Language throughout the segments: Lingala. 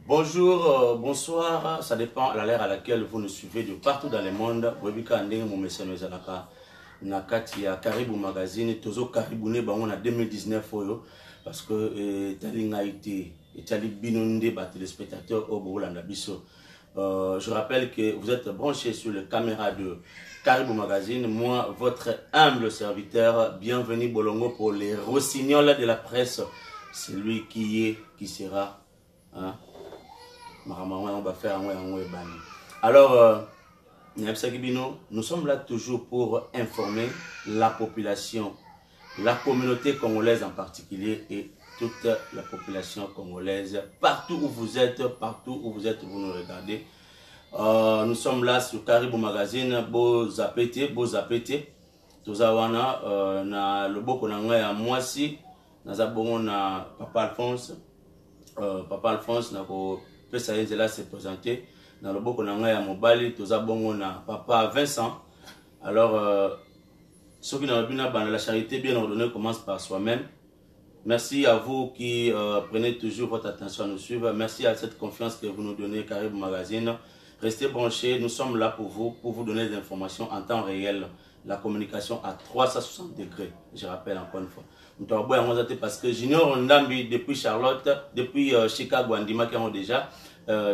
Bonjour, bonsoir, ça dépend à l'heure à laquelle vous nous suivez de partout dans le monde. Webika ndenge mu meseno ezalaka na kati ya Caribou Magazine, tozo Caribou ne bango na 2019 oyo parce que talinga été etali binonde ba téléspectateurs au Bolanda biso. Je rappelle que vous êtes branchés sur les caméras de Caribou Magazine. Moi, votre humble serviteur, bienvenue Bolongo pour les rossignols de la presse. Celui qui est, qui sera. Hein? Alors, nous sommes là toujours pour informer la population, la communauté congolaise en particulier et toute la population congolaise, partout où vous êtes, vous nous regardez. Nous sommes là sur Caribou Magazine, beau zapete, tozawana na loboko na ngai ya mwasi, naza bongo na Papa Alphonse na ko pesa yenzela se présenter na loboko na ngai ya mobali, toza bongo na Papa Vincent. Alors ceux qui n'ont pas bana la charité bien ordonnée commence par soi-même. Merci à vous qui prenez toujours votre attention à nous suivre. Merci à cette confiance que vous nous donnez Caribou Magazine. Restez branchés, nous sommes là pour vous donner des informations en temps réel. La communication à 360 degrés, je rappelle encore une fois. Parce que Junior Ndambi depuis Charlotte, depuis Chicago, Andima Kiango déjà,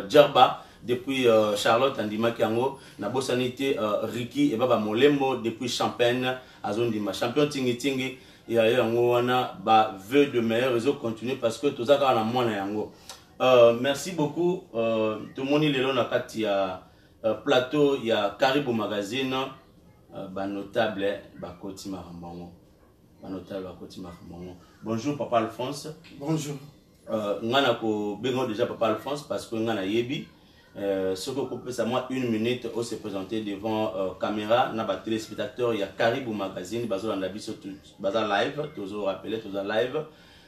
Djerba, depuis Charlotte, Andima Kiango, Nabo Sanité, Ricky et Baba Molembo, depuis Champagne, Azondima, champion Tingi Tingi, et ailleurs, on a vœu de meilleurs réseaux continue parce que tout ça, on a moins yango. Merci beaucoup. Tout le monde est là, il y a plateau, il y a Caribou Magazine, notable, Bakoti Marambango. Bonjour Papa Alphonse. Bonjour. Ngana ko bengo déjà Papa Alphonse parce que ngana yebi. Ce que coupe ça moi une minute on se présenter devant caméra na ba téléspectateurs il y a Caribou Magazine bazo na biso baza live toujours rappeler toujours live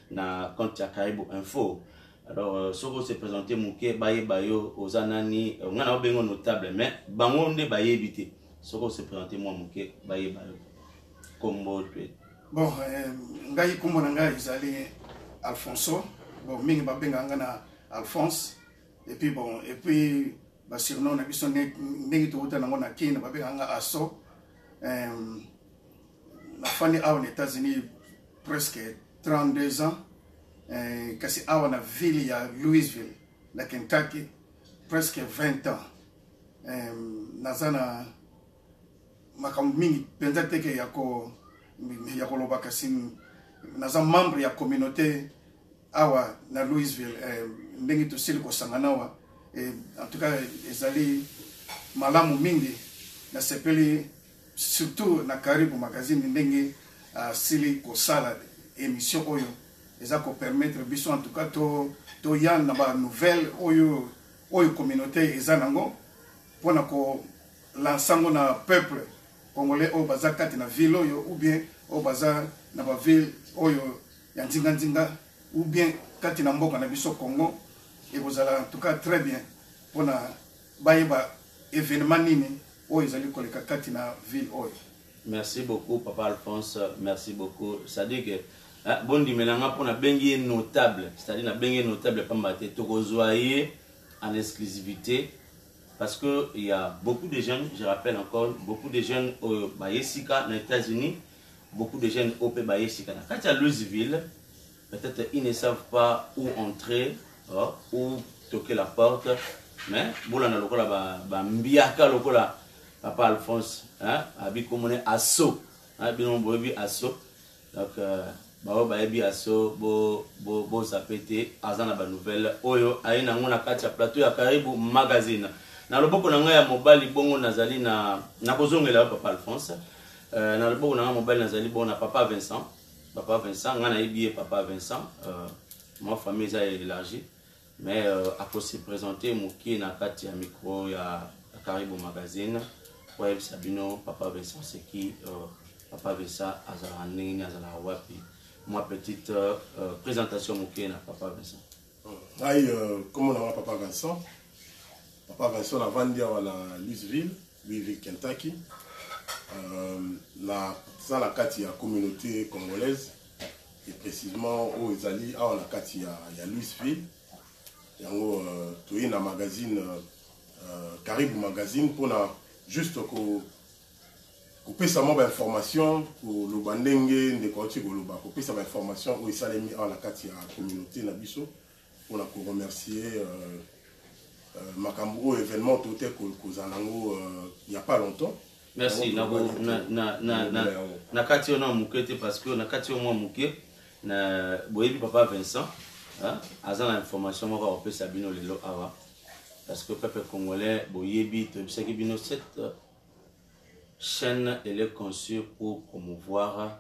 na compte ya Caribou Info. Alors ce que se présenter muke baye bayo ozanani ngana bengo notable mais bango nde baye bité. Ce que se présenter moi muke baye bayo. Kombo bon ngai kombo na ngai ezali Alfonso. Bon mingi babenga ngana Alphonse. Et puis bon, et puis bah surnom na biso ndenge to uta nango na kina babenga nga Asso. La fani awa aux États-Unis presque 32 ans. Kasi awa na ville ya Louisville, na Kentucky, presque 20 ans. Nazana makambo mingi penza teke yako loba kasi naza membre ya communauté awa na Louisville ndenge to sili ko sanganawa en tout cas ezali malamu mingi na sepeli surtout na Caribou Magazine ndenge sili ko sala émission oyo eza ko permettre biso en tout cas to yan na ba nouvelle oyo communauté eza nango pona ko lansango na peuple congolais au baza kati na ville oyo ou bien au baza na ba ville oyo ya nzinga ou bien kati na mboka na biso Congo et vous allez en tout cas très bien pona bayeba événement nini oyo ezali koleka kati na ville oyo. Merci beaucoup Papa Alphonse, merci beaucoup. C'est-à-dire que bon dimenanga pona bengi notable, c'est-à-dire na bengi notable pambate to kozoyer en exclusivité. Parce qu'il y a beaucoup de jeunes, je rappelle encore, beaucoup de jeunes au Bayesika, aux États-Unis, beaucoup de jeunes au Bayesika. Quand il y a Louisville, peut-être ils ne savent pas où entrer, où toquer la porte, mais bon, on a le mbiaka lokola Papa Alphonse, abi komone Asso, binon bobi Asso, donc bao baebi Asso, bo zapete, azana ba nouvelle, oyo aina ngona kati ya plateau ya Caribou Magazine. Na loboko na ngai ya mobali bongo nazali na kozongela Papa Alphonse. Na loboko na ngai mobali nazali bongo na Papa Vincent. Papa Vincent ngana yebi Papa Vincent. Ma famille est élargie mais à se présenter muki na kati ya micro ya Caribou Magazine. Kwa Sabino Papa Vincent c'est qui Papa Vincent azala nini azala wapi. Moi petite présentation muki na Papa Vincent. Comment on a Papa Vincent? Papa Vincent a vendu à Louisville, Kentucky. La carte la communauté congolaise et précisément aux Izali à la carte Louisville. yango toye na magazine Caribou magazine pour na juste kopesa mwa information ko loba ndenge ndeko oti koloba kopesa ba information oyo esalemi awa na kati ya communauté na biso mpona koremercier makambo oyo événement tote kozala yango il y a pas longtemps. Merci na kati ona muke te parce que na kati mwa muke na boyebi papa Vincent aza na information moko opesa bino lelo awa parce que peuple congolais boyebi tobisaki bino cette chaîne elle est conçue pour promouvoir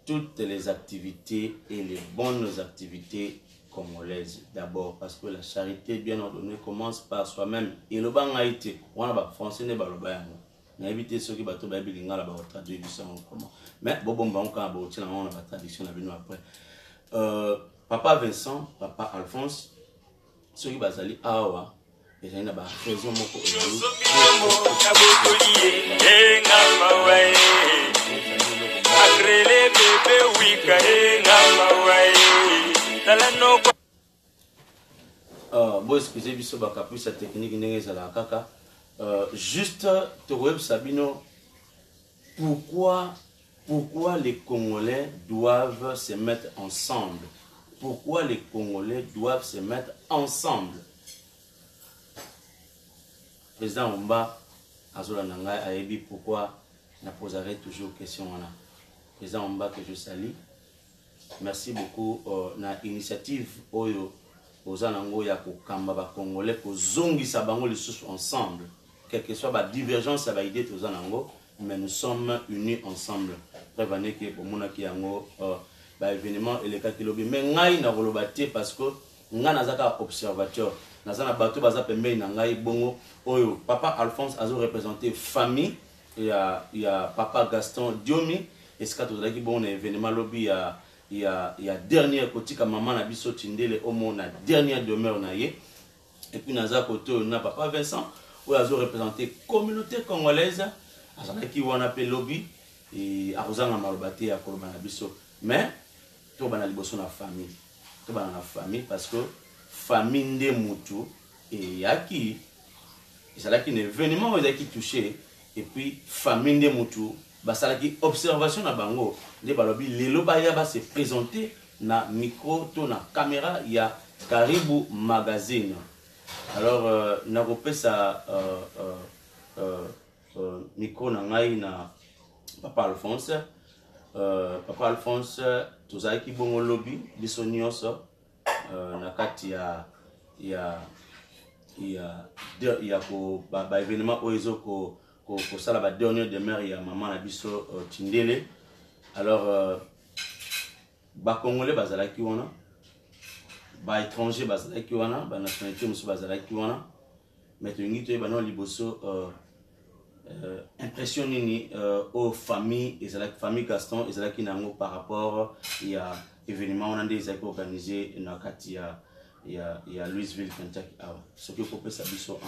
toutes les activités et les bonnes activités congolaises d'abord parce que la charité bien ordonnée commence par soi-même et le bangaïté on a ba français ne ba lo ba yango na éviter ceux qui bato ba bilinga la ba traduire ça comment mais bon on ka ba otina on a ba traduction na bino après papa Vincent papa Alphonse ceux qui bazali awa et na ba raison moko bon excusez biso ba caprice technique ndenge ezala kaka juste Toureb Sabino pourquoi les Congolais doivent se mettre ensemble? Pourquoi les Congolais doivent se mettre ensemble? Président Omba Azola Nangai Aebi, pourquoi n'a poserai toujours question là? Président Omba que je salue. Merci beaucoup na initiative Oyo Ozanango ya kokamba ba Congolais ko zongi sabango les sous ensemble. Quelle que soit la divergence, ça va aider tous en mais nous sommes unis ensemble. Prévenez que pour mon qui ango événement et les cas qui lobby mais ngai na rolobate parce que nga nazaka observateur nazana bateau baza pembe na ngai bongo oyo papa Alphonse azo représenté famille il y a papa Gaston Diomi et ce cas tout qui bon événement lobby il y a dernière côté comme maman na biso tindele au monde na dernière demeure na ye et puis naza côté na papa Vincent où ils ont représenté la communauté congolaise, qui ont appelé lobby et à Rosana Malobate à Kolobanabiso. Mais tout le monde a famille. Tout le monde a famille parce que famille de Moutou et qui c'est là qu'il y a un événement qui touché et puis famille de Moutou, c'est là qu'il observation à Bango. Les balobi les lobaya va se présenter na micro, na caméra, il y a Caribou magazine. Alors, na repesa micro na ngai na papa Alphonse. Papa Alphonse, tozaki bongo lobby biso nyonso na kati ya ko ba événement oizo ko sala ba dernière demeure ya maman na biso Tindele. Alors ba congolais bazalaki wana ba étranger bazalaki wana ba nationalité musu bazalaki wana mais to ngito ba no liboso impression nini aux familles et la famille Gaston et la qui nango par rapport il y a événement on a des organisé na kati il y a Louisville Kentucky ce que faut ça biso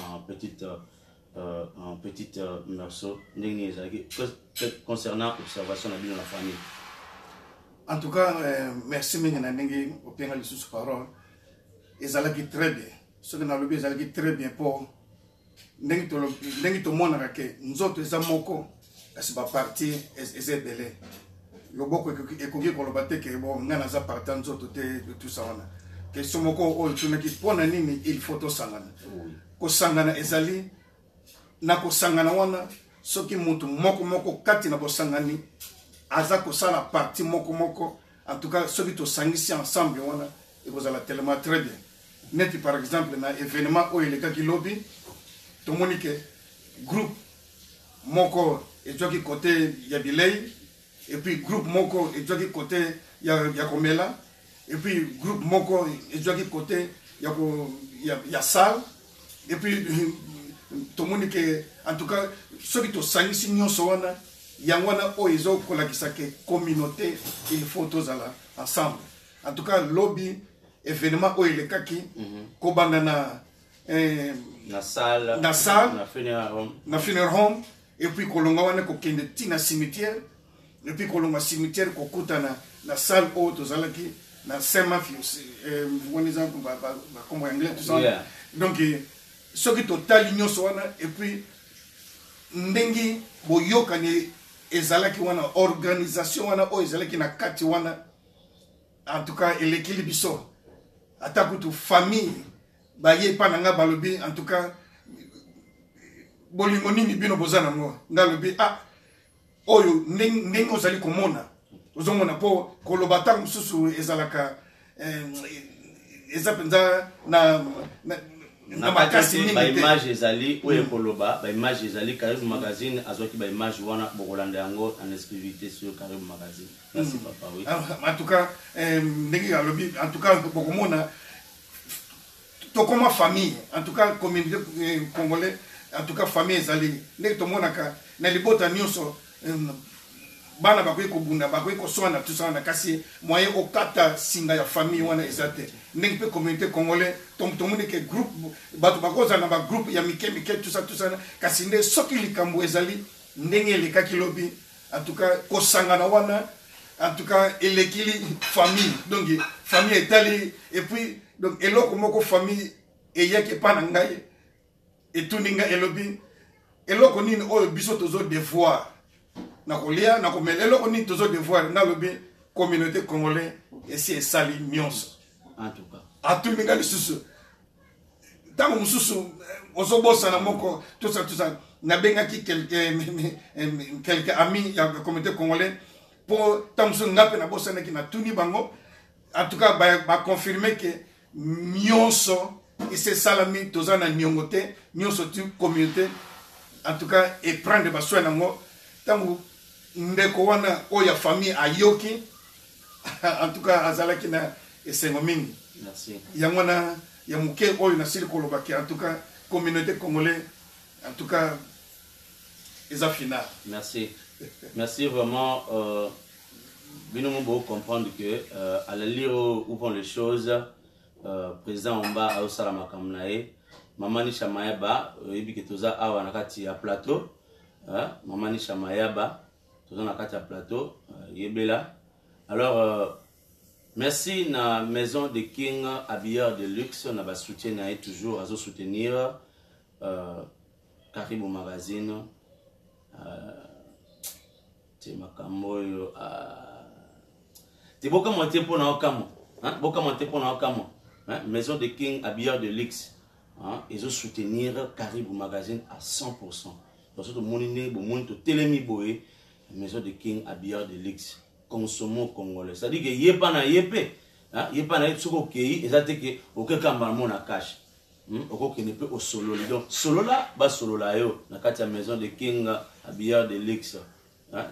en petite morceau ndenge concernant observation na bino la famille. En tout cas merci mingi na ndenge openga lisusu parole ezalaki très bien ce que na lobi ezalaki très bien pour ndenge to monaka ke nzoto eza moko kasi ba parti ezebele loboko ekoki koloba te ke bon nga naza parti nzoto te de tout ça wana question moko oyo tunaki pona nini il faut to sangana ko sangana ezali na ko sangana wana soki mutu moko kati na ko sangani aza ko sala parti moko en tout cas soki to sangisi ensemble wana ekozala tellement très bien neti par exemple na événement oyo elekaki lobby tout le monde groupe moko et qui côté ya bilei et puis groupe moko et qui côté ya komela et puis groupe moko et qui côté ya salle et puis tout le monde en tout cas ceux qui to sangisi nyonso wana yangwana o ezo kolakisa ke communauté il faut tous aller ensemble en tout cas lobby événement o elekaki ko bandana na salle na funeral home et puis kolonga wana ko kende tina cimetière et puis kolonga cimetière ko kutana na salle o tozalaki na Saint-Mathieu on exemple comme anglais tout ça donc ce qui total union wana et puis ndengi boyoka ni ezalaki wana organisation wana o ezalaki na kati wana en tout cas l'équilibre biso atakutu famille baye pananga balobi en tout cas bolingo nini bino bozana ngo ngalobi oyo ndenge ozali komona ozomona po koloba ta mususu ezalaka ezapenza na makasi mingi ba image ezali oyo koloba ba image ezali Karibu Magazine azoki ba image wana bokolanda yango en exclusivité sur Karibu Magazine. Merci papa. Oui. En tout cas ndenge alobi en tout cas bokomona to comme famille en tout cas communauté congolais en tout cas famille ezali ndenge tomonaka na libota nyonso bana bakoki kobunda bakoki koswana tout ça na kasi moyen okata singa ya famille wana ezate ndenge pe communauté congolais tomoni ke groupe bato bakoza na ba groupe ya mike tout ça kasi nde soki likambo ezali ndenge elekaki lobi en tout cas kosangana wana en tout cas elekili famille donc famille etali et puis donc eloko moko famille eyaki pa na ngai etuninga elobi eloko nini oyo biso tozo devoir na kolia na komela eloko nini tozo devoir na lobi communauté congolais esi esali nyonso en tout cas atuninga lisusu tango mususu ozobosa na moko tout ça na bengaki quelques amis ya communauté congolais pour tamso ngape na bosa na tuni bango en tout cas ba confirmer que nyonso et c'est salami tozana nyongote nyonso tu communauté en tout cas et prendre ba soin nango tango ndeko wana oya famille ayoki en tout cas azalaki na esengo mingi. Merci. Yangwana ya muke oyo na sili kolobaki en tout cas communauté congolaise en tout cas eza final. Merci. Merci vraiment nous devons comprendre que à la lire où vont les choses président Omba a osala makamnae mamani shamayaba ebi ke toza awa na kati ya plateau mamani shamayaba toza na kati ya plateau yebela alors merci na maison de King habilleur de luxe na ba soutien na toujours à soutenir Karibu Magazine te makamoyo te boka monter pour na okamo boka monter pour na okamo maison de King habilleur de luxe ils ont soutenir Karibu Magazine à 100%. Parce que mon inné bon monde telemi boé maison de King habilleur de luxe consommons congolais. Ça dit que yepa na yepe yepa na tsoko kei ezate que okekamba mona cash oko ne peut au solo donc solo là ba solo là yo na kati ya maison de King habilleur de luxe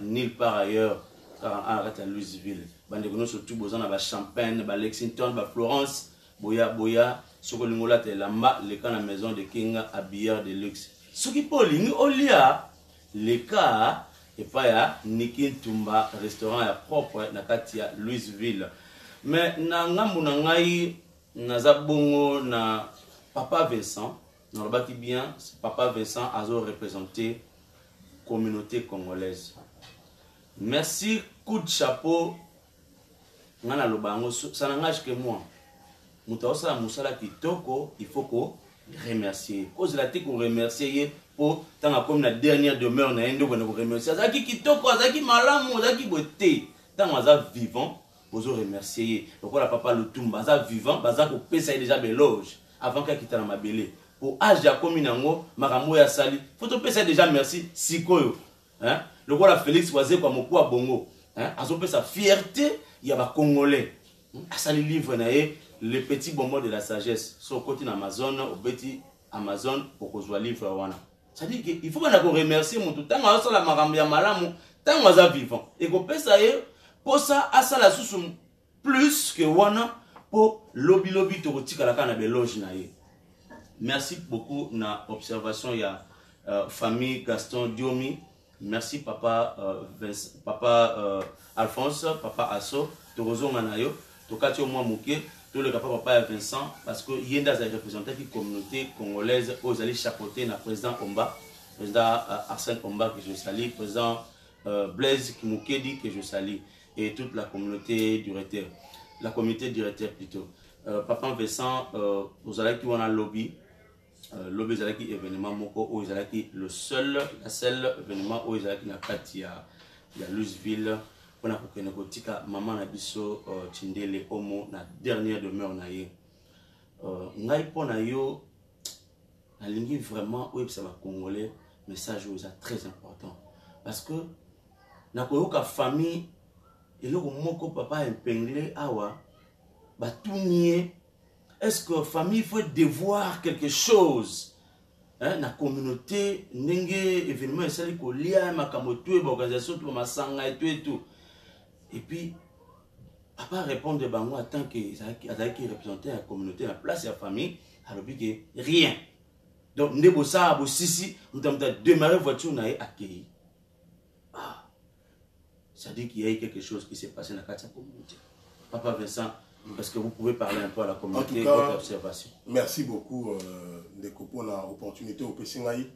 nulle part ailleurs à la kati ya Louisville bande kono surtout bozana ba Champagne ba Lexington ba Florence boya soko lingola te lamba le cas na maison de King habilleur de luxe soki polingi olia le cas et pas ya Niki Tumba restaurant ya propre na kati ya Louisville mais na ngambu na ngai naza bongo na papa Vincent na robaki bien papa Vincent azo représenter communauté congolaise. Merci coup de chapeau ngana lobango ça n'engage que moi. Mutaosa musala kitoko il faut qu'on remercier. Cause la qu'on remercier pour tant comme la dernière demeure na endo qu'on remercier. Azaki kitoko azaki malamu azaki beauté. Tant aza vivant vous remercier. Donc la papa Lutumba aza vivant baza ko pesa déjà beloge avant qu'il quitte na mabele. Pour âge ya komi nango makambo ya sali. Faut to pesa déjà merci sikoyo. Hein? Le roi Félix Oisé kwa mokwa bongo. Hein? Azo pesa fierté ya ba congolais. Asali livre na ye le petit bonbon de la sagesse sur côté Amazon au petit Amazon pour qu'on soit livre wana. Ça dit qu'il faut qu'on remercier mon tout temps à la marambi ya malamu tant à vivant et qu'on peut ça pour ça à ça la sous plus que wana pour lobby tokotika la kana beloge na ye. Merci beaucoup na observation ya famille Gaston Diomi. Merci papa papa Alphonse, papa Asso, Torozo Manayo, Tokati au moins Mouké, tout le papa Vincent, parce que Yenda a représenté la communauté congolaise aux alliés chapeautés na président Omba, président Arsène Omba que je salue, président Blaise Moukedi que je salue, et toute la communauté du Réter. la communauté directeur plutôt. Papa Vincent, vous allez qui on a lobby. Lobby est qui événement moko ou la seul événement où ils allaient qui na kati ya Louisville pour na kokene kotika maman na biso Tindele Omo na dernière demeure na ye. Ngai pona yo na lingi vraiment oui ça va congolais message où c'est très important parce que na koyoka famille eloko moko papa impinglé awa batumie. Est-ce que la famille faut devoir quelque chose? Hein, la communauté, n'enge événement, et ça, lia makamoto, organisation, tout masanga et tout. Et puis, papa répond de bango en tant que qui représentait la communauté, la place de la famille, alors que rien. Donc, nebo ça, abo sisi, nous avons démarré voiture, on a accueilli. Ah, ça dit qu'il y a eu quelque chose qui s'est passé dans la communauté. Papa Vincent. Parce que vous pouvez parler un peu à la communauté, en tout cas, votre observation. Merci beaucoup Ndeko pour l'opportunité au Pessingaï.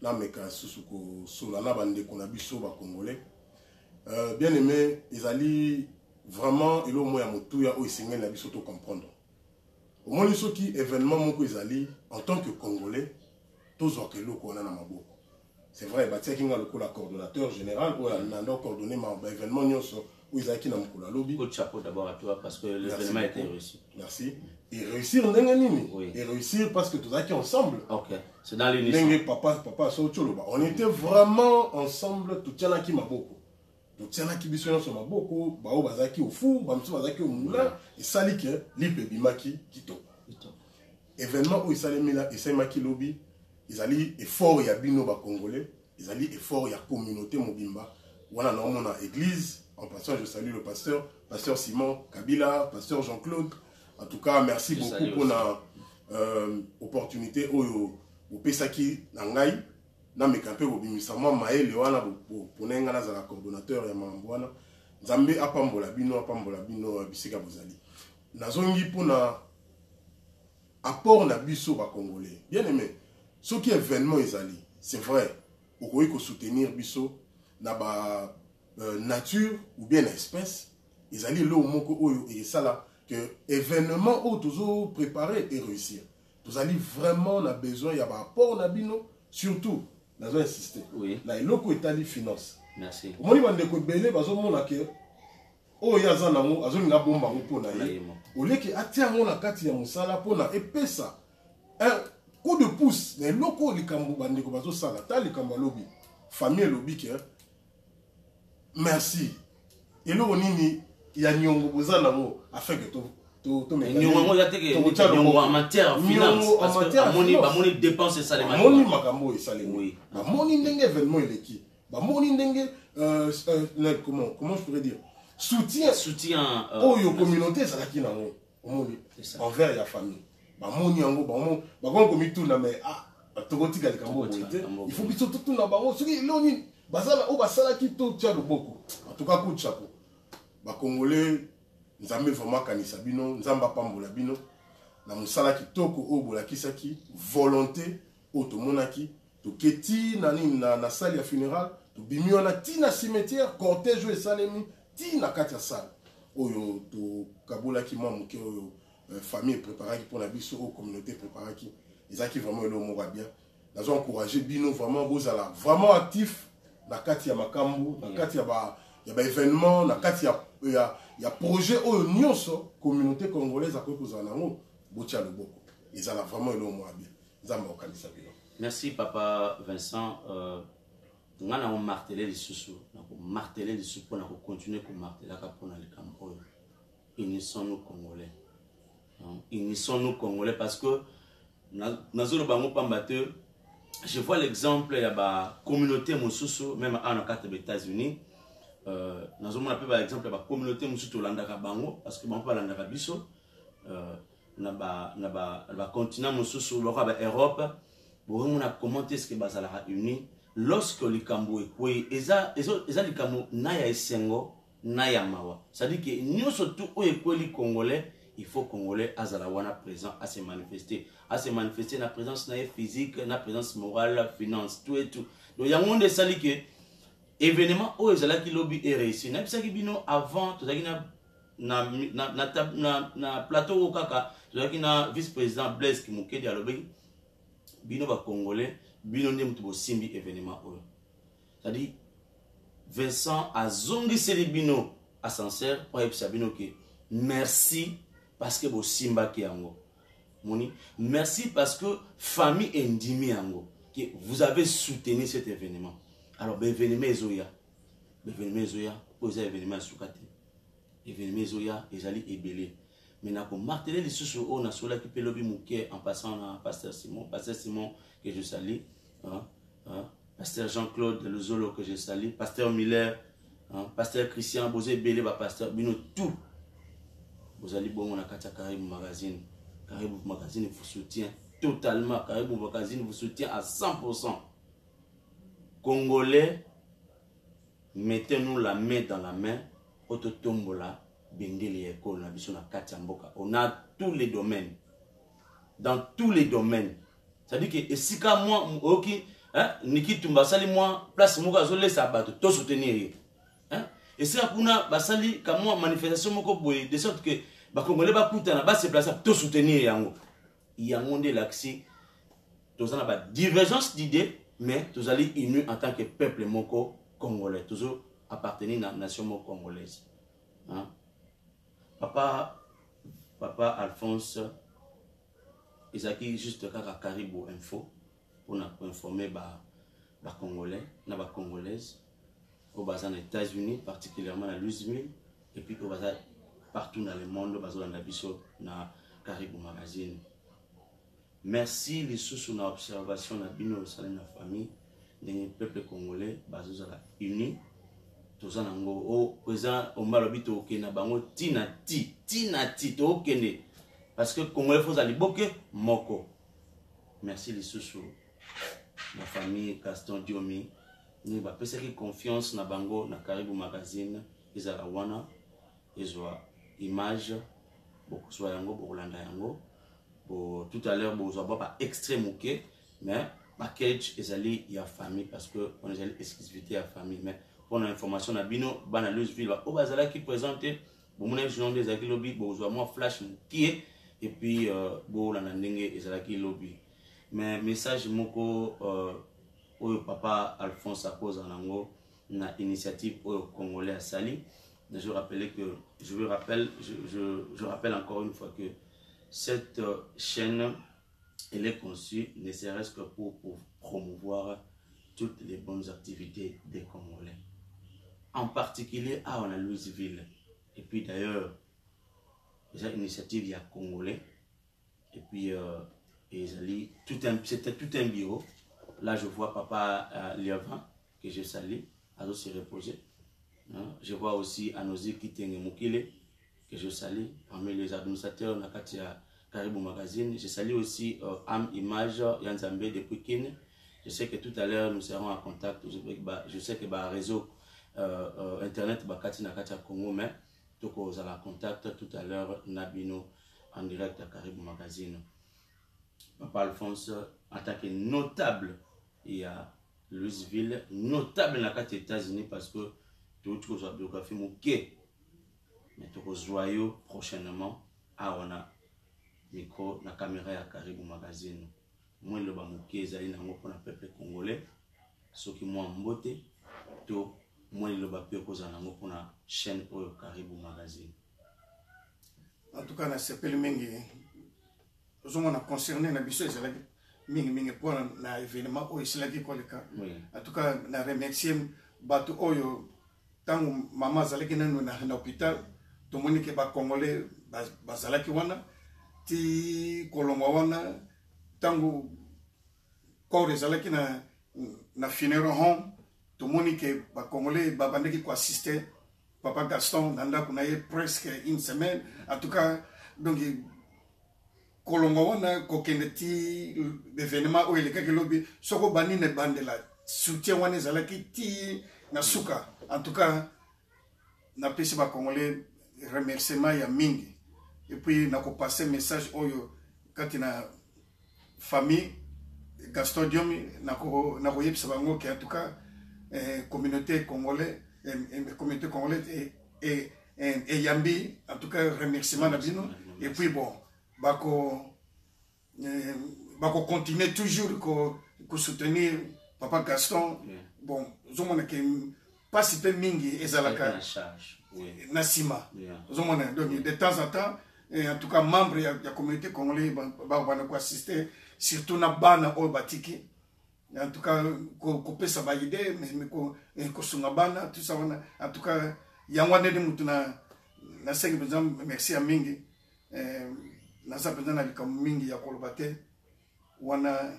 Là, meka susuko solana bande konabiso ba congolais. Bien aimé, ils allaient vraiment et le moyen motuya au Isengel na biso to comprendre. Au moins ce qui événement moko ils allaient en tant que congolais, tous okelo ko na maboko. C'est vrai, bah tiens kinga le coordonnateur général ou la coordonné ma événement nyoso. Où ils qui n'a lobby. Coup de chapeau d'abord à toi parce que l'événement a été réussi. Merci. Et réussir oui. Et réussir parce que tous qui ensemble. Ok. C'est dans l'unité. Papa, on était vraiment ensemble. Tout tient qui m'a beaucoup. Tout tient qui bisoyon sur ma beaucoup. Bao bazaki au fou, bamso bazaki au moulin. Et ça li que lipe bimaki kito. Événement où ils allaient mis là et ça maki lobby. Ils allaient effort ya bino ba congolais. Ils allaient effort ya communauté mobimba. Voilà normalement na église. En passant, je salue le pasteur Simon Kabila, pasteur Jean-Claude. En tout cas, merci beaucoup pour l'opportunité au Pesaki Nangai. Na mekape au bimisama maele wana pour n'engana za coordonnateur ya mambwana. Nzambe apambola bino bisika bozali. Nazongi pour na apport na biso ba congolais. Bien aimé, ce qui événement ezali, c'est vrai. Okoyi ko soutenir biso na ba nature ou bien espèce, ils allaient là au moko oyo et ça là que événement où toujours préparer et réussir. Vous allez vraiment on a besoin il y a un apport nabino surtout nous avons insisté. Oui. Là il loko Italie finance. Merci. Au moment où on découvre belé bazo mona que oh ya za nango azolinga bomba ko na ye. Au lieu que atia mona kati ya musala pona epesa un coup de pouce les loko likambo bandeko bazo sala ta likambo lobby famille lobby que merci. Et là, il y a nyongo bozana mo afin que to nyongo ya teke nyongo en matière finance parce que amoni dépense ça les amoni makambo et ça les oui amoni ndenge événement eleki ba moni ndenge comment je pourrais dire soutien oh yo communauté ça la ki na mo omoni envers la famille ba moni yango ba ko komi tuna mais tokotika likambo il faut biso tout na bango soki loni basala o basala ki to tia loboko en tout cas coup de chapeau ba congolais nzambe vraiment kanisa bino nzamba pambola bino na musala kitoko o bolakisaki volonté o tomonaki to keti na salle ya funéral to bimio na tina cimetière cortège e salemi tina katia salle oyo to kabolaki mwa moke oyo famille préparaki pour la biso o communauté préparaki ezaki vraiment le mot bien nazo encourager bino vraiment bozala vraiment actif na kati ya makambu na kati ya ba événement na kati ya projet oyo nyonso communauté congolaise a kozala nango botia loboko ezala vraiment le mot bien nzamba okanisa bilo. Merci papa Vincent. Ngana on marteler les sous pour continuer à marteler pour les camps. Unissons-nous congolais. Unissons-nous congolais parce que nazolo bango pambateur. Je vois l'exemple il y a la communauté mususu même en carte des États-Unis. Nous avons par exemple la communauté mususu landaka bango parce que bango pas landaka biso na ba continent mususu l'Europe Europe bon on a commenté ce que bazala uni lorsque le Kambo ekwe eza le Kambo na ya esengo na ya mawa ça dit que nous surtout o ekwe li congolais il faut congolais azala wana présent à se manifester la présence na physique na présence morale finance tout et tout donc ya monde ça dit que événement où ezala ki lobby est réussi na bisa ki bino avant to zakina na plateau kaka qui na vice-président Blaise Kimukedi alobi bino ba congolais bino ndem to simbi événement oyo. C'est-à-dire Vincent azongi selibino à sincère pour sabino que merci parce que bo simba ki yango. Moni merci parce que famille endimi yango que vous avez soutenu cet événement. Alors l'événement ezoya. L'événement ezoya posé événement soukate. Événement ezoya ezali ebelé. Maintenant pour marteler les sous on a sur la qui pelobi mouké en passant à pasteur Simon que je salue, pasteur Jean-Claude Lezolo que je salue, pasteur Miller, pasteur Christian Bozé Belé pasteur Bino tout. Vous allez bon on a Katia Caribou Magazine. Caribou Magazine vous soutient totalement. Caribou Magazine vous soutient à 100%. Congolais, mettez-nous la main dans la main. Ototombola, Bengeli École, on a tous les domaines. Dans tous les domaines. C'est-à-dire que si moi, ok, Niki Tumba sali moi, place Mouka Zole Sabato, tout soutenir. Et si on basali comme moi manifestation moko boye de sorte que ba Congolais ba kutana ba se place tout soutenir yango. Il y a monde l'accès. Tous on a ba divergence d'idées, mais tous allez unis en tant que peuple moko congolais, toujours appartenir à la nation congolaise. Papa Alphonse, Isaki juste kaka Caribou Info pour informer les Congolais, les Congolaises, aux États-Unis, particulièrement à Louisville, et puis partout dans le monde, dans Caribou Magazine. Merci les sous sur l'observation de la famille, des peuples congolais, unis. Tous en ango au présent on va le bito ok na bango tinati to okene parce que Congolais faut aller boke moko. Merci les sous la famille Caston Diomi ni ba pesa ki confiance na bango na Caribou Magazine ezala wana ezwa image beaucoup soit yango bolanda yango bo tout à l'heure bo zo ba extrême ok mais package ezali ya famille parce que on est exclusivité à famille mais pour l'information na bino bana Louisville au bazala qui présenté bon mon journal des aki lobby bo zo moi flash qui est et puis bo la ndenge ezala ki lobby mais message moko au papa Alphonse à cause en ango na initiative au Congolais à Sali. Je rappelle encore une fois que cette chaîne elle est conçue ne serait-ce que pour promouvoir toutes les bonnes activités des Congolais. En particulier à Louisville. Et puis d'ailleurs, cette initiative il y a Congolais. Et puis c'était tout un bureau. Là je vois papa Liavin que je salue, à se reposer. Je vois aussi Anozi Kitenge Mukile que je salue parmi les administrateurs de Nakatia Caribou Magazine. Je salue aussi Am Image Yanzambe depuis Kine. Je sais que tout à l'heure nous serons en contact. Je sais que le réseau internet Bakati Nakatia Congo, mais tout vous allez en contact tout à l'heure Nabino en direct à Caribou Magazine. Papa Alphonse en tant que notable il y a Louisville, notable dans les États-Unis parce que tout ce que biographie mouké mais tout joyeux prochainement à on a micro na caméra à Caribou Magazine. Moi le bamouké ezali nango pour le peuple congolais ceux qui m'ont mboté to moi le bapé koza nango pour la chaîne au Caribou Magazine. En tout cas na sepel mingi nous on a concerné na biso ezali mingi pour na événement au islaki koleka. En tout cas na remercier batu oyo tangu mama zalaki nanu na hôpital to moni ke ba congolais bazalaki wana ti kolongwa wana tangu corps ezalaki na funeral home to moni ke ba congolais babandaki ko assister papa Gaston nanda kuna ye presque une semaine. En tout cas donc kolongwa wana ko kende ti événement o eleka ke lobi soko bani ne bandela soutien wana ezalaki ti na suka. En tout cas na pesi ba congolais remerciement ya mingi et puis na ko passer message oyo kati na famille Gaston Diomi na ko yebisa bango ke en tout cas communauté congolaise et et Yambi, en tout cas, remerciement à Bino. Et puis bon, bako continuer toujours à soutenir Papa Gaston. Bon, zomona ke pas si peu mingi ezalaka Nassima. Zomona donc de temps en temps, et en tout cas membre de la communauté congolaise va assister surtout na bana au batiki. En tout cas, ko pesa ba idée mais ko sunga bana tout ça en tout cas yangwane de mutuna na sengi bezam merci à mingi na sa pendant na bikamu mingi ya kolobate wana.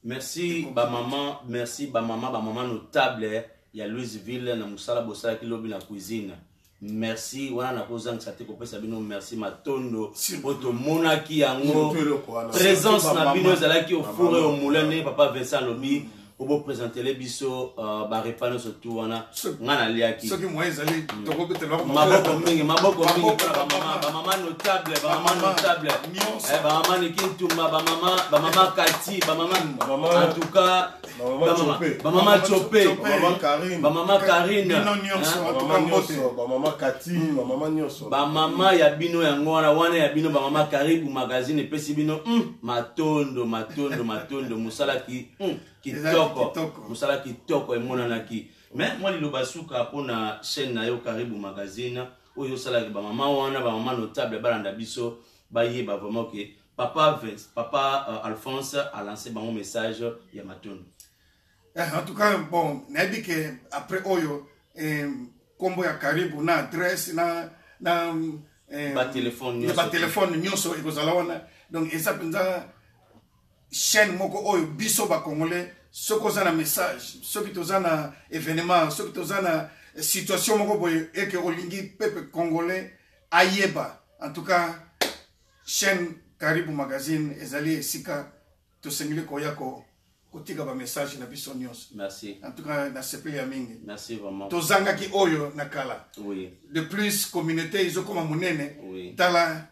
Merci ba maman notable ya Louisville na musala bosala kilobi na cuisine. Merci wana na kozanga sate ko pesa bino merci matondo poto monaki yango présence na bino ezalaki au four et au moulin ne papa Vincent Lobi obo présenter les biso ba repano surtout wana ngana liaki soki moye ezali toko betelo maboko mingi ba mama notable ba mama Nikintumba ba mama Kati ba mama en tout cas ba mama Chopé ba mama Karine ba mama Kati ba mama Nyonso ba mama ya bino yango wana ya bino ba mama Karibu magazine pesi bino matondo musala kitoko musala kitoko emonanaki mais moi liloba suka pona chaîne na yo Karibu magazine oyo sala ba mama notable balanda biso bayeba vraiment que papa Alphonse a lancé un message ya matondo. En tout cas bon na dit que après oyo kombo ya Karibu na adresse na ba téléphone nyonso ekozala wana donc eza penza chaîne moko oyo biso ba congolais soko za na message soki toza na événement soki toza na situation moko boye et que olingi peuple congolais ayeba en tout cas chaîne Karibu magazine ezali esika to sengile koyako kotika ba message na biso nyonso. Merci. En tout cas na sepeli ya mingi. Merci vraiment. Tozanga ki oyo na kala. Oui. De plus communauté izo koma munene. Oui. Tala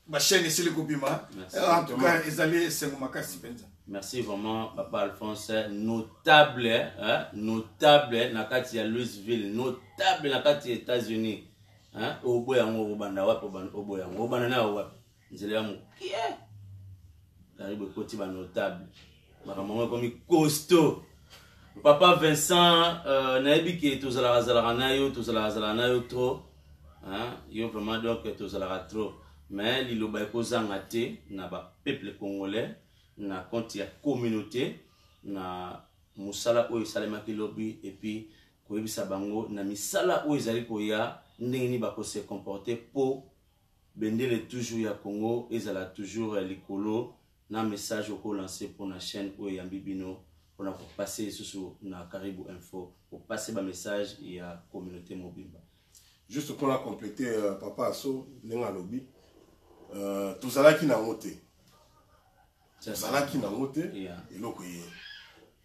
ba chaîne esili kobima. En tout cas ezali sengo makasi penza. Merci vraiment papa Alphonse notable na kati ya Louisville notable na kati ya États-Unis obo yango obanda wapi obo yango obanda na wapi nzela ya mukie Karibu koti ba notable makambo comme costaud papa Vincent nayebi ke tozala na yo trop yo vraiment donc tozala trop mais liloba ekozanga te na ba peuple congolais na compte ya communauté na musala oyo salemaki lobi et puis koyebisa bango na misala oyo ezali koya ndenge ni bako se comporter po bendele toujours ya Congo ezala toujours likolo na message oko lancer pour na chaîne oyo ya Bibino pour na passer susu na Karibu Info pour passer ba message ya communauté mobimba juste pour la compléter papa Asso ndenge lobi tozalaki na moté zalaki na moté eloko ye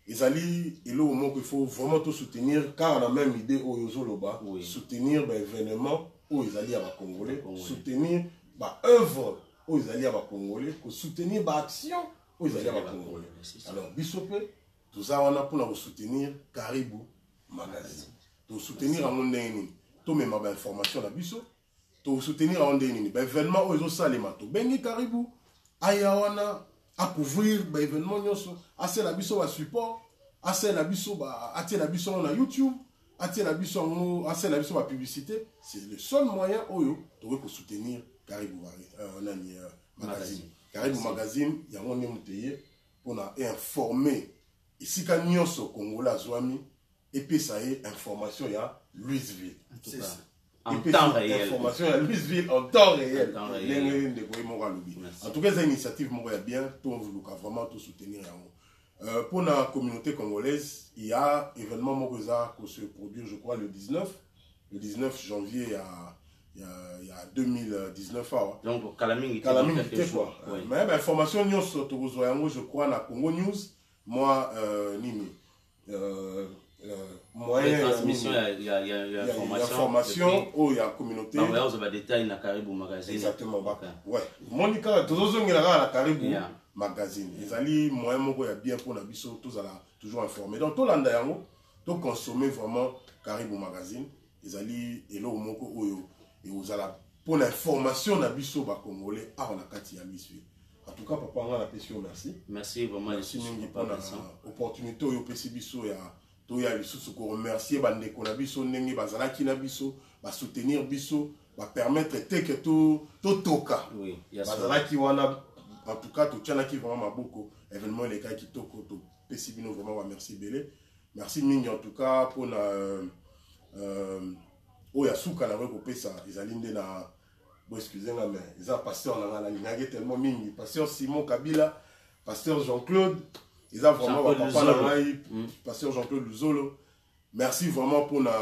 ezali eloko moko il faut vraiment tout soutenir car on a même idée au yozoloba soutenir ba événement au ezali ya ba congolais soutenir ba œuvre au ezali ya ba congolais ko soutenir ba action au ezali ya ba congolais alors bisope toza wana pour soutenir Karibu magazine to soutenir en ndeni to même ba information na biso to soutenir en ndeni ba événement au ezo salema to bengi Karibu aya wana à couvrir ba événement nyonso assez la biso ba support assez la biso ba atie la biso na YouTube atie la biso assez la biso ba publicité c'est le seul moyen oyo to ko soutenir Karibu magazine Karibu magazine ya ngone muteye pona informer ici ka nyonso congolais zwami et puis ça est information ya Louisville c'est ça en temps réel. Information à Louisville en temps réel. En tout cas, c'est une initiative bien. Tout on veut vraiment tout soutenir. Pour la communauté congolaise, il y a un événement qui se produit, je crois, le 19 janvier il y a 2019. Donc, Kalaming était quoi. Mais l'information, je crois, na Congo News, moi, Nimi. Moyen transmission il y a information ou il y a communauté on va détailler na Karibu magazine exactement ouais monika tozozongela la Karibu magazine ezali moyen moko ya bien pour na biso tous ala toujours informé donc to landa yango to consommer vraiment Karibu magazine ezali elo moko oyo et ozala pour l'information na biso ba congolais a na kati ya Louisville. En tout cas papa nga na pesio merci. Merci vraiment merci mingi pour l'opportunité oyo pesi biso ya to ya lisusu ko remercier bandeko na biso ndenge bazalaki na biso ba soutenir biso ba permettre que tout toka. Oui, bazalaki wana en tout cas tout tchanaki vraiment maboko événement les gars qui toko to pesi bino vraiment merci belé. Merci mingi en tout cas pour na oya suka na ko pesa ezalinde na bon excusez-moi mais ils ont pasteur na ngaki tellement mingi pasteur Simon Kabila pasteur Jean-Claude ils ont vraiment papa na ngai pasteur Jean-Claude Luzolo merci vraiment pour na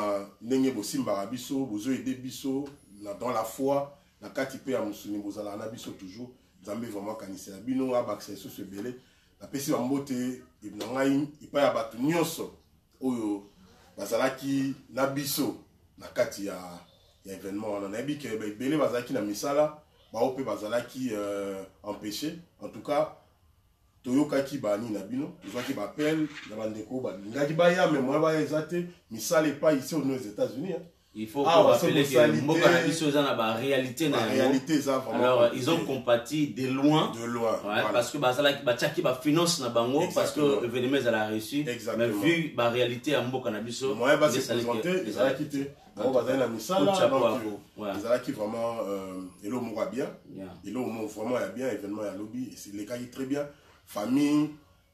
ndenge bosimba biso bozo aider biso dans la foi na kati pe ya musuni bozala na biso toujours nzambe vraiment kanisa bino abakse so se belé na pesi ba mbote ibna ngai ipa ya batu nyonso oyo bazalaki na biso na kati ya événement on a dit que belé bazalaki na misala ba ope bazalaki empêché en tout cas toyokaki bani na bino tozwaki ba appel na bandeko ba ngaki ba ya mais moi ba ezate misala pas ici aux États-Unis hein. Il faut rappeler que Mboka na biso za na ba réalité na réalité ça vraiment. Alors ils ont compati de loin ouais, voilà. Parce que bazalaki ba tchaki ba finance na bango parce que l'événement ça l'a reçu. Mais vu ba réalité à Mboka na biso moi ba se présenter ils ont quitté bon bazali na misala donc ils ont qui vraiment elo mo bien elo mo vraiment ya bien événement ya lobby et c'est les cas très bien famille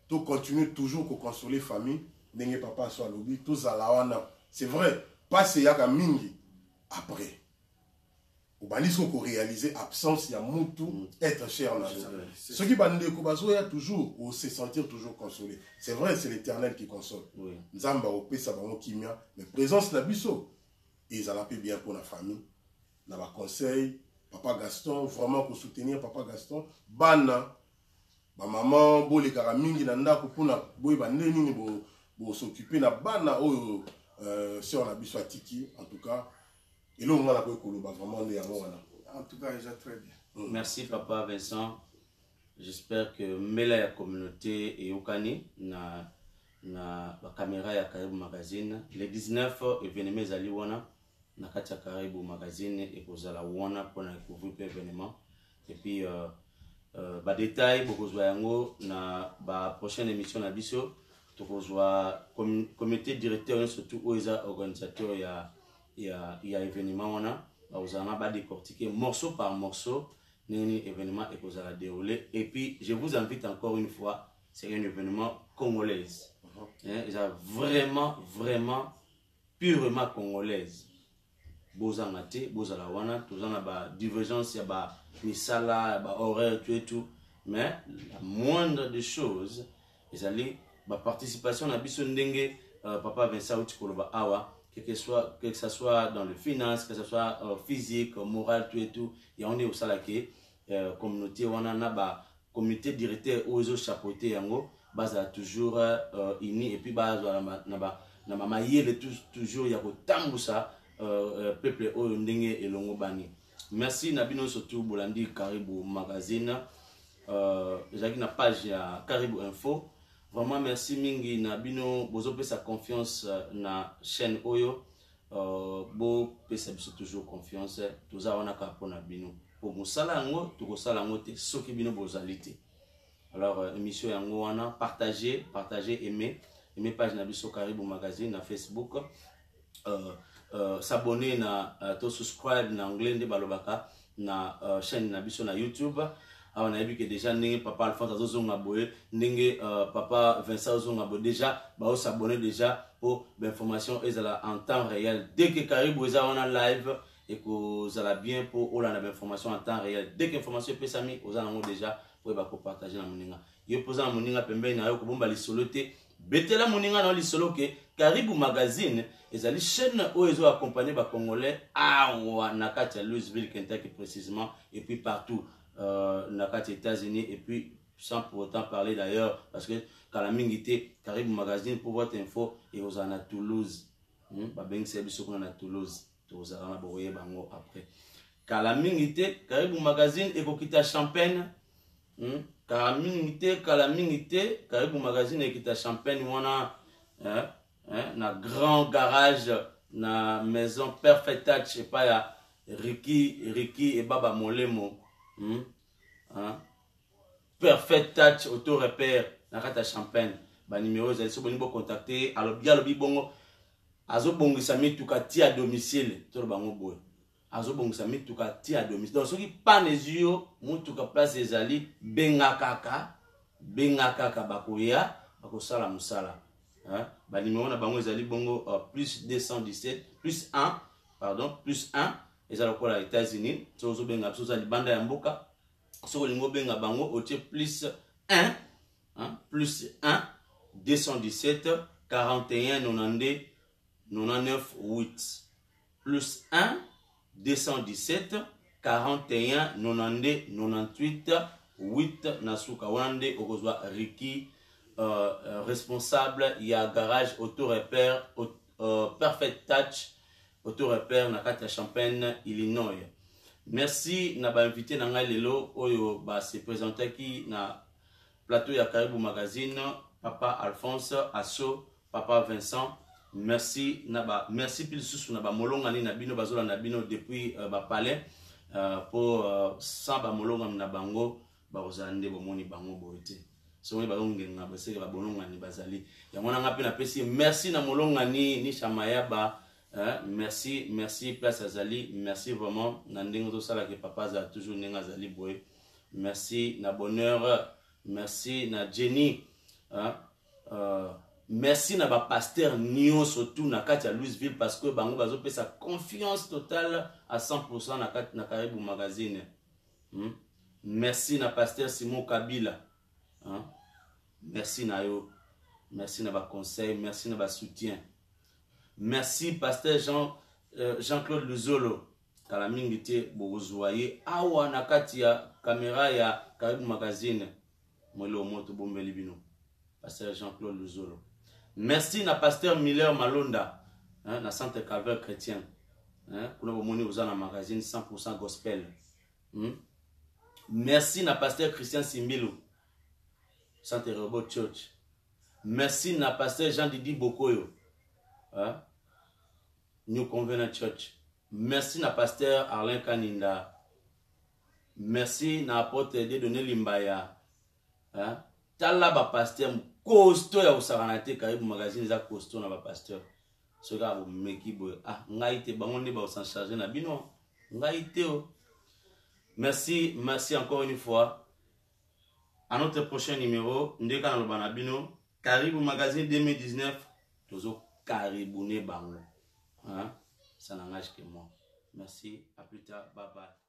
tout continue toujours ko consoler famille ndenge papa soit lobby tout ça là wana c'est vrai passe yaka mingi après au baliso ko réaliser absence ya mutu être cher na ce qui bande ko bazoya toujours ou se sentir toujours consolé c'est vrai c'est l'Éternel qui console nzamba opesa bango kimia mais présence na biso ils allaient peu bien pour la famille na ba conseil papa Gaston vraiment pour soutenir papa Gaston bana ba maman bo le kara mingi na ndako pona boy ba nini bo s'occuper na bana oyo sur la biso atiki en tout cas et là on va la koloba vraiment de wana en tout cas déjà très bien. Merci papa Vincent. J'espère que mela ya communauté et okani na ba caméra ya Karibu Magazine le 19 événement ezali wana na kati ya Karibu Magazine et kozala wana pour découvrir l'événement et puis ba détail bokozwa yango na ba prochaine émission na biso tokozwa comité directeur surtout oza organisateur ya événement wana bazana ba décortiquer morceau par morceau nini événement et kozala déroulé et puis je vous invite encore une fois c'est un événement congolaise ils a vraiment purement congolaise bozanga te bozala wana tozana ba divergence ya ba misala ba horaire tout mais la moindre des choses ezali ba participation na biso ndenge papa Vincent Utikoloba awa que ça soit dans le finance que ça soit physique moral tout et on est au salake communauté wana na ba comité directeur ozo chapeauté yango baza toujours uni et puis baza na ba mayele toujours ya kotambusa peuple oyo ndenge elongo bani. Merci Nabino surtout Bolandi Karibu Magazine j'ai na page ya Karibu Info. Vraiment merci mingi Nabino bozo pe sa confiance na chaîne oyo bo pesa biso toujours confiance toza wana ka pona bino pour musala ngo to kosala ngo te soki bino bozalite. Alors émission yango wana partager aimer page na biso Karibu Magazine na Facebook s'abonner na to subscribe na anglais nde balobaka na chaîne na biso na YouTube. On a vu que déjà ndenge papa Alphonse azozonga boye ndenge papa Vincent azozonga boye déjà ba s'abonner déjà pour l'information ezala en temps réel dès que Karibu eza on a live et que ça la bien pour on a l'information en temps réel dès que information peut sami ozana ngo déjà pour ba ko partager na moninga yo poza na moninga pembeni na yo ko bomba lisolo te betela moninga na lisolo ke Karibu Magazine ezali chaîne où ils ont accompagné ba congolais à na kati ya Louisville Kentucky précisément et puis partout na kati États-Unis et puis sans pour autant parler d'ailleurs parce que Kalamingité Karibu Magazine pour votre info et aux à Toulouse ba beng service qu'on a Toulouse tous à boye bango après Kalamingité Karibu Magazine et kokita Champagne Kalamingité Karibu Magazine et kita Champagne wana na grand garage na maison Perfect Touch et pas ya Ricky et Baba Molemo. Perfect Touch auto repère na kata Champagne. Ba numéro za so boni bo contacter alobi bongo azo bongisa mituka ti à domicile to bango boy. Azo bongisa mituka ti à domicile. Donc soki panezio mutuka place ezali benga kaka bakoya bakosala musala. Ba numéro na bango ezali bongo plus 217 plus 1 pardon plus 1 ezala ko la États-Unis so zo benga so za libanda ya mboka so lingo benga bango otie plus 1 plus 1 217 41 92 99 8 plus 1 217 41 92 98 8 nasuka wande okozwa Ricky responsable ya garage auto repère Perfect Touch auto repère na kati ya Champagne Illinois. Merci na ba invité na ngai lelo oyo ba se présenter ki na plateau ya Caribou Magazine Papa Alphonse Asso Papa Vincent. Merci na ba merci pile susu na ba molongani na bino bazola na bino depuis ba palais pour sans ba molongani na bango ba ozande bomoni bango boite. So ba ngenga ba se ba bolongani bazali. Ya mwana ngapi na pesi merci na molongani ni Chamayaba. Merci place Azali, merci vraiment Nandingo to sala que papa a toujours nenga Azali boy. Merci na bonheur, merci na Jenny. Merci na ba pasteur Nio surtout na Katia Louisville parce que bango bazo pe sa confiance totale à 100% na Caribou Magazine. Merci na pasteur Simon Kabila. Merci na yo. Merci na ba conseil, merci na ba soutien. Merci pasteur Jean-Claude Luzolo Kalamingite Bozoye awa nakati ya caméra ya Caribou Magazine Molo moto bombeli bino pasteur Jean-Claude Luzolo. Merci na pasteur Miller Malonda na Centre Calvaire Chrétien kuna bomoni uzana magazine 100% gospel. Merci na pasteur Christian Simbilu Centre Robot Church. Merci na pasteur Jean-Didi Bokoyo New Covenant Church. Merci na pasteur Arlen Kaninda. Merci na apôtre Dieudonné Limbaya. Tala ba pasteur costaud ya usaranate Caribou Magazine za costaud na ba pasteur. Soka bo meki bo ngai te bango ne ba s'en charger na bino. Ngai te o. Merci encore une fois. À notre prochain numéro, ndeka na lobana bino Caribou Magazine 2019 tozo Caribou ne bango. Ça n'engage que moi. Merci, à plus tard, bye bye.